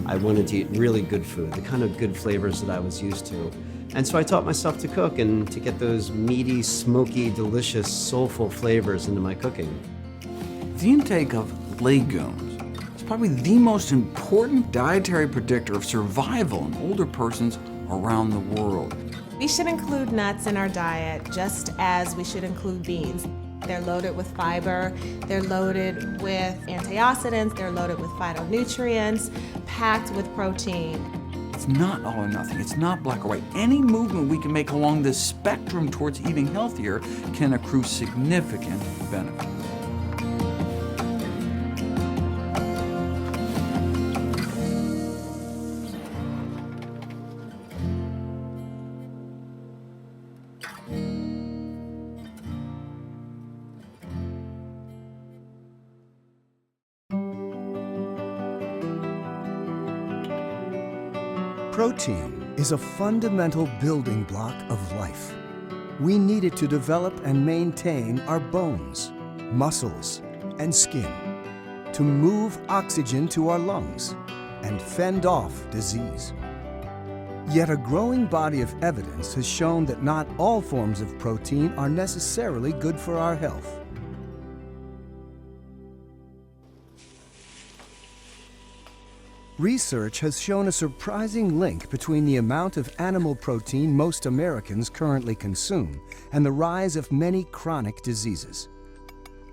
I wanted to eat really good food, the kind of good flavors that I was used to. And so I taught myself to cook and to get those meaty, smoky, delicious, soulful flavors into my cooking. The intake of legumes is probably the most important dietary predictor of survival in older persons around the world. We should include nuts in our diet just as we should include beans. They're loaded with fiber, they're loaded with antioxidants, they're loaded with phytonutrients, packed with protein. It's not all or nothing. It's not black or white. Any movement we can make along this spectrum towards eating healthier can accrue significant benefit. Protein is a fundamental building block of life. We need it to develop and maintain our bones, muscles, and skin, to move oxygen to our lungs, and fend off disease. Yet a growing body of evidence has shown that not all forms of protein are necessarily good for our health. Research has shown a surprising link between the amount of animal protein most Americans currently consume and the rise of many chronic diseases.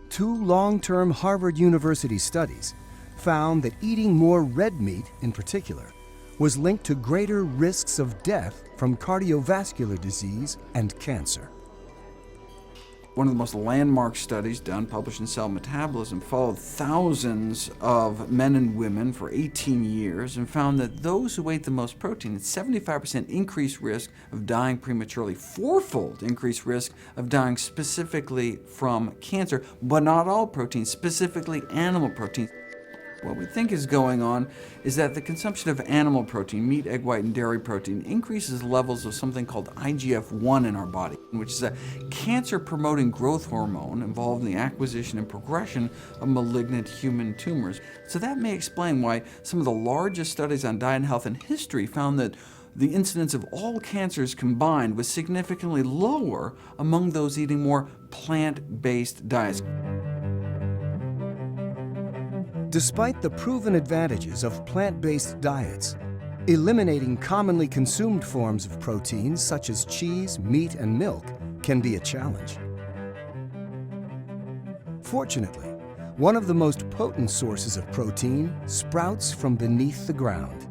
Two long-term Harvard University studies found that eating more red meat, in particular, was linked to greater risks of death from cardiovascular disease and cancer. One of the most landmark studies done, published in Cell Metabolism, followed thousands of men and women for 18 years and found that those who ate the most protein had 75% increased risk of dying prematurely, fourfold increased risk of dying specifically from cancer, but not all proteins, specifically animal proteins. What we think is going on is that the consumption of animal protein, meat, egg white, and dairy protein, increases levels of something called IGF-1 in our body, which is a cancer-promoting growth hormone involved in the acquisition and progression of malignant human tumors. So that may explain why some of the largest studies on diet and health in history found that the incidence of all cancers combined was significantly lower among those eating more plant-based diets. Despite the proven advantages of plant-based diets, eliminating commonly consumed forms of proteins such as cheese, meat, and milk can be a challenge. Fortunately, one of the most potent sources of protein sprouts from beneath the ground.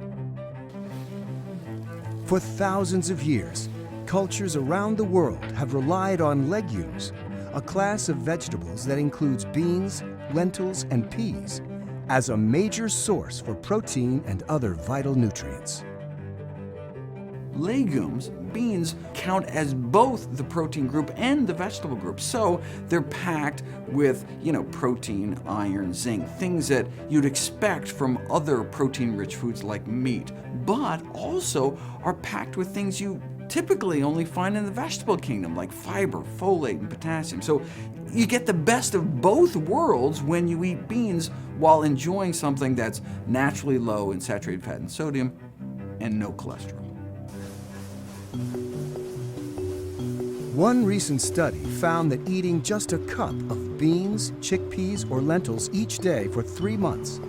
For thousands of years, cultures around the world have relied on legumes, a class of vegetables that includes beans, lentils, and peas, as a major source for protein and other vital nutrients. Legumes, beans, count as both the protein group and the vegetable group, so they're packed with, protein, iron, zinc, things that you'd expect from other protein-rich foods like meat, but also are packed with things you typically only find in the vegetable kingdom, like fiber, folate, and potassium. So you get the best of both worlds when you eat beans while enjoying something that's naturally low in saturated fat and sodium and no cholesterol. One recent study found that eating just a cup of beans, chickpeas, or lentils each day for 3 months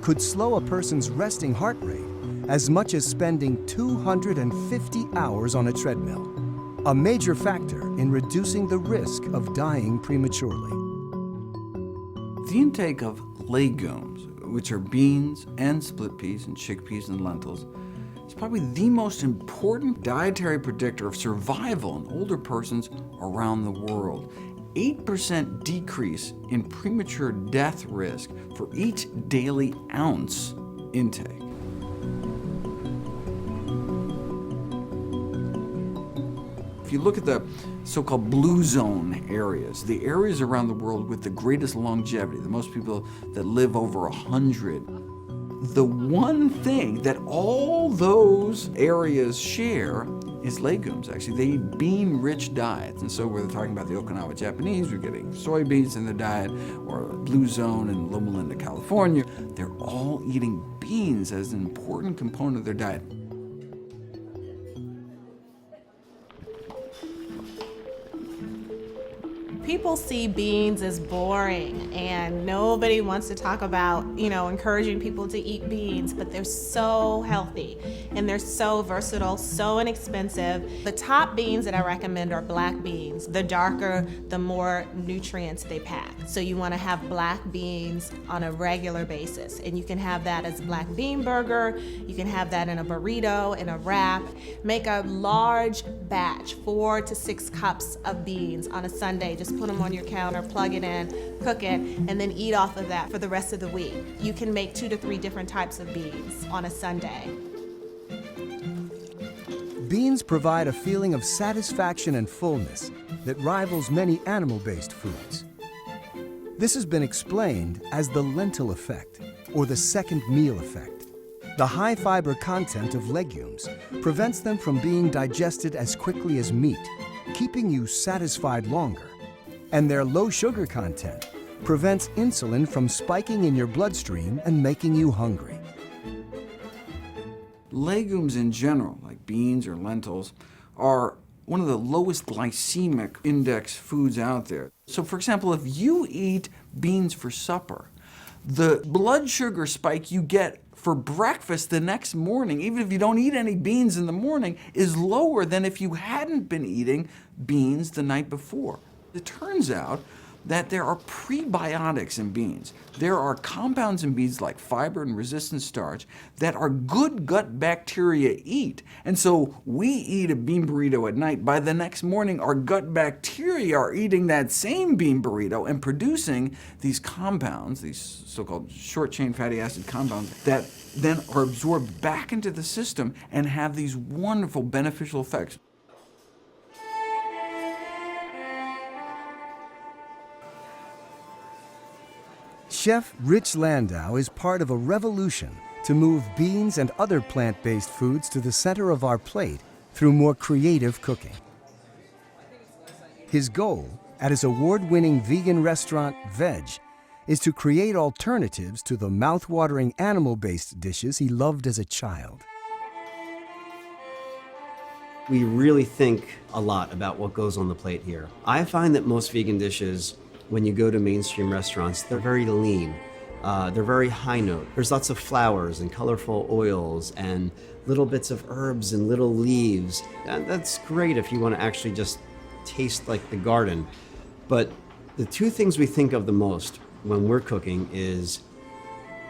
could slow a person's resting heart rate as much as spending 250 hours on a treadmill, a major factor in reducing the risk of dying prematurely. The intake of legumes, which are beans and split peas and chickpeas and lentils, is probably the most important dietary predictor of survival in older persons around the world. 8% decrease in premature death risk for each daily ounce intake. If you look at the so-called blue zone areas, the areas around the world with the greatest longevity, the most people that live over 100, the one thing that all those areas share is legumes, actually. They eat bean-rich diets. And so whether they're talking about the Okinawa Japanese, we're getting soybeans in their diet, or Blue Zone in Loma Linda, California, they're all eating beans as an important component of their diet. People see beans as boring, and nobody wants to talk about, encouraging people to eat beans, but they're so healthy and they're so versatile, so inexpensive. The top beans that I recommend are black beans. The darker, the more nutrients they pack. So you want to have black beans on a regular basis, and you can have that as black bean burger, you can have that in a burrito, in a wrap. Make a large batch, 4 to 6 cups of beans on a Sunday. Just put them on your counter, plug it in, cook it, and then eat off of that for the rest of the week. You can make 2 to 3 different types of beans on a Sunday. Beans provide a feeling of satisfaction and fullness that rivals many animal-based foods. This has been explained as the lentil effect, or the second meal effect. The high fiber content of legumes prevents them from being digested as quickly as meat, keeping you satisfied longer. And their low sugar content prevents insulin from spiking in your bloodstream and making you hungry. Legumes in general, like beans or lentils, are one of the lowest glycemic index foods out there. So for example, if you eat beans for supper, the blood sugar spike you get for breakfast the next morning, even if you don't eat any beans in the morning, is lower than if you hadn't been eating beans the night before. It turns out that there are prebiotics in beans. There are compounds in beans like fiber and resistant starch that our good gut bacteria eat. And so we eat a bean burrito at night. By the next morning, our gut bacteria are eating that same bean burrito and producing these compounds, these so-called short-chain fatty acid compounds, that then are absorbed back into the system and have these wonderful beneficial effects. Chef Rich Landau is part of a revolution to move beans and other plant-based foods to the center of our plate through more creative cooking. His goal at his award-winning vegan restaurant, Veg, is to create alternatives to the mouth-watering animal-based dishes he loved as a child. We really think a lot about what goes on the plate here. I find that most vegan dishes, when you go to mainstream restaurants, they're very lean. They're very high note. There's lots of flowers and colorful oils and little bits of herbs and little leaves. And that's great if you want to actually just taste like the garden. But the two things we think of the most when we're cooking is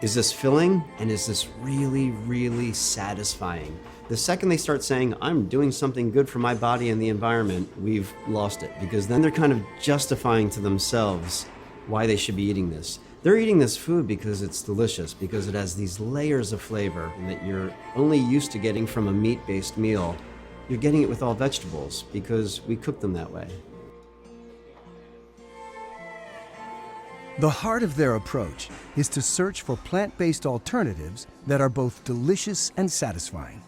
this filling and is this really, really satisfying? The second they start saying, I'm doing something good for my body and the environment, we've lost it, because then they're kind of justifying to themselves why they should be eating this. They're eating this food because it's delicious, because it has these layers of flavor that you're only used to getting from a meat-based meal. You're getting it with all vegetables because we cook them that way. The heart of their approach is to search for plant-based alternatives that are both delicious and satisfying.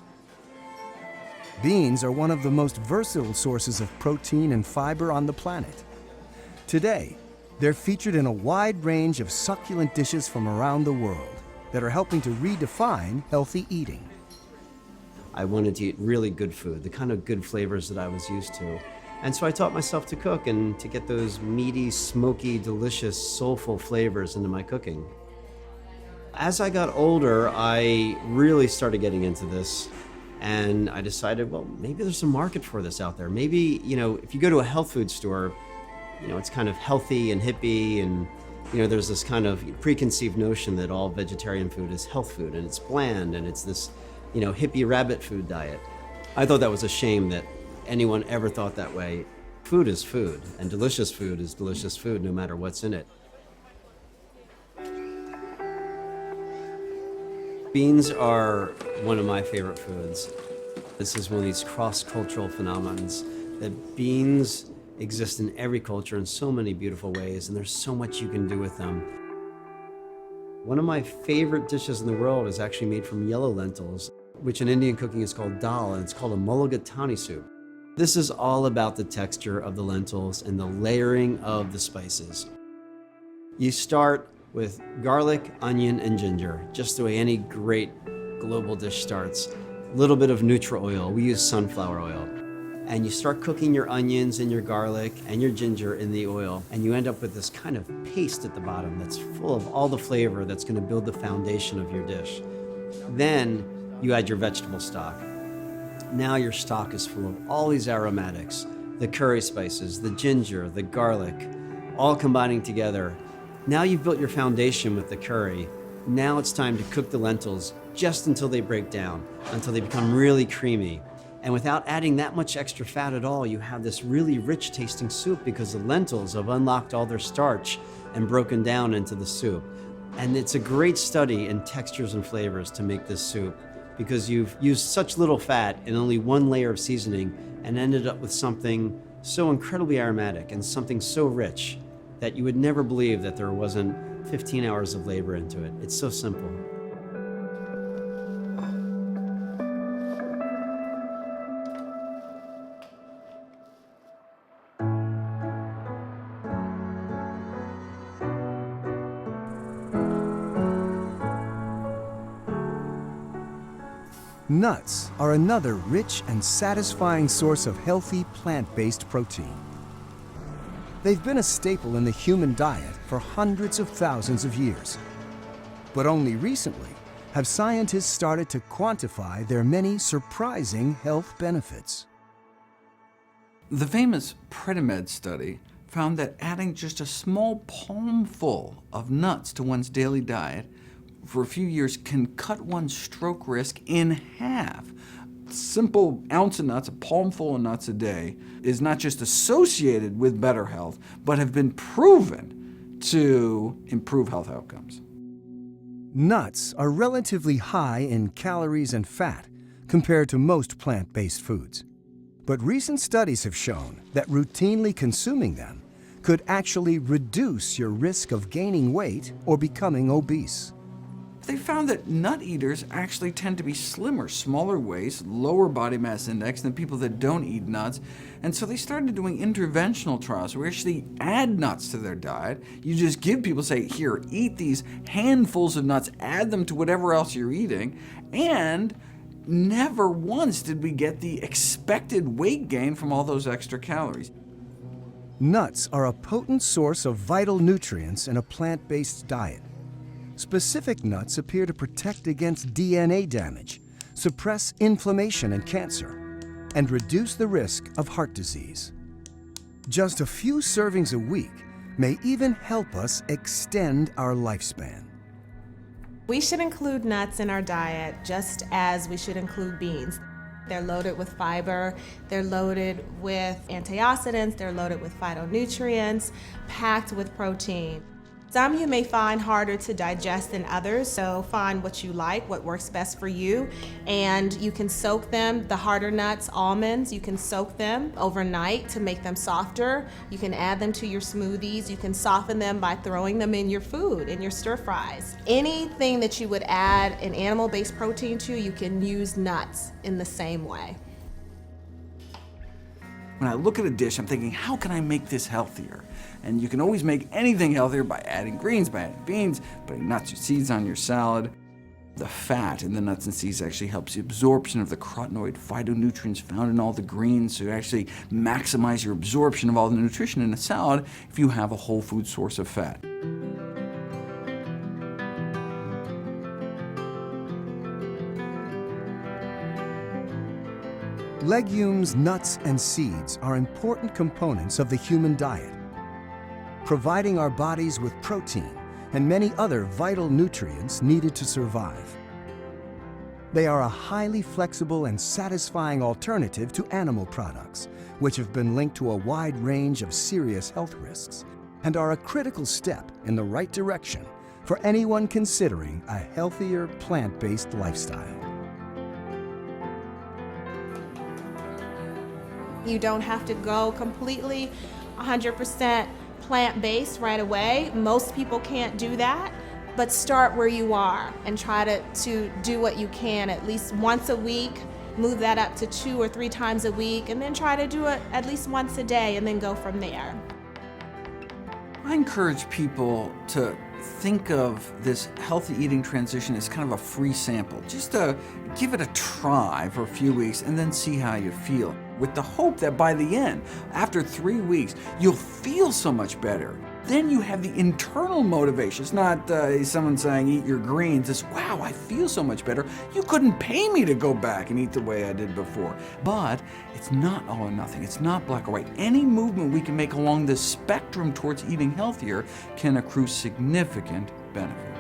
Beans are one of the most versatile sources of protein and fiber on the planet. Today, they're featured in a wide range of succulent dishes from around the world that are helping to redefine healthy eating. I wanted to eat really good food, the kind of good flavors that I was used to. And so I taught myself to cook and to get those meaty, smoky, delicious, soulful flavors into my cooking. As I got older, I really started getting into this. And I decided, well, maybe there's a market for this out there. Maybe, if you go to a health food store, it's kind of healthy and hippie, and, there's this kind of preconceived notion that all vegetarian food is health food, and it's bland, and it's this, hippie rabbit food diet. I thought that was a shame that anyone ever thought that way. Food is food, and delicious food is delicious food, no matter what's in it. Beans are one of my favorite foods. This is one of these cross-cultural phenomenons, that beans exist in every culture in so many beautiful ways, and there's so much you can do with them. One of my favorite dishes in the world is actually made from yellow lentils. which in Indian cooking is called dal, and it's called a mulligatawny soup. This is all about the texture of the lentils and the layering of the spices. You start with garlic, onion, and ginger, just the way any great global dish starts. A little bit of Nutri-Oil, we use sunflower oil. And you start cooking your onions and your garlic and your ginger in the oil, and you end up with this kind of paste at the bottom that's full of all the flavor that's going to build the foundation of your dish. Then you add your vegetable stock. Now your stock is full of all these aromatics, the curry spices, the ginger, the garlic, all combining together. Now you've built your foundation with the curry. Now it's time to cook the lentils just until they break down, until they become really creamy. And without adding that much extra fat at all, you have this really rich tasting soup because the lentils have unlocked all their starch and broken down into the soup. And it's a great study in textures and flavors to make this soup because you've used such little fat and only one layer of seasoning and ended up with something so incredibly aromatic and something so rich that you would never believe that there wasn't 15 hours of labor into it. It's so simple. Nuts are another rich and satisfying source of healthy plant-based protein. They've been a staple in the human diet for hundreds of thousands of years. But only recently have scientists started to quantify their many surprising health benefits. The famous Predimed study found that adding just a small palmful of nuts to one's daily diet for a few years can cut one's stroke risk in half. Simple ounce of nuts, a palmful of nuts a day, is not just associated with better health, but have been proven to improve health outcomes. Nuts are relatively high in calories and fat compared to most plant-based foods. But recent studies have shown that routinely consuming them could actually reduce your risk of gaining weight or becoming obese. They found that nut eaters actually tend to be slimmer, smaller waist, lower body mass index than people that don't eat nuts, and so they started doing interventional trials where we actually add nuts to their diet. You just give people, say, here, eat these handfuls of nuts, add them to whatever else you're eating, and never once did we get the expected weight gain from all those extra calories. Nuts are a potent source of vital nutrients in a plant-based diet. Specific nuts appear to protect against DNA damage, suppress inflammation and cancer, and reduce the risk of heart disease. Just a few servings a week may even help us extend our lifespan. We should include nuts in our diet just as we should include beans. They're loaded with fiber, they're loaded with antioxidants, they're loaded with phytonutrients, packed with protein. Some you may find harder to digest than others, so find what you like, what works best for you, and you can soak them. The harder nuts, almonds, you can soak them overnight to make them softer. You can add them to your smoothies. You can soften them by throwing them in your food, in your stir fries. Anything that you would add an animal-based protein to, you can use nuts in the same way. When I look at a dish, I'm thinking, how can I make this healthier? And you can always make anything healthier by adding greens, by adding beans, putting nuts or seeds on your salad. The fat in the nuts and seeds actually helps the absorption of the carotenoid phytonutrients found in all the greens, so you actually maximize your absorption of all the nutrition in a salad if you have a whole food source of fat. Legumes, nuts, and seeds are important components of the human diet, providing our bodies with protein and many other vital nutrients needed to survive. They are a highly flexible and satisfying alternative to animal products, which have been linked to a wide range of serious health risks, and are a critical step in the right direction for anyone considering a healthier plant-based lifestyle. You don't have to go completely 100% plant-based right away. Most people can't do that. but start where you are and try to do what you can at least once a week. Move that up to 2 or 3 times a week, and then try to do it at least once a day, and then go from there. I encourage people to think of this healthy eating transition as kind of a free sample. Just to give it a try for a few weeks and then see how you feel, with the hope that by the end, after 3 weeks, you'll feel so much better. Then you have the internal motivation. It's not someone saying, eat your greens. It's, wow, I feel so much better. You couldn't pay me to go back and eat the way I did before. But it's not all or nothing. It's not black or white. Any movement we can make along this spectrum towards eating healthier can accrue significant benefit.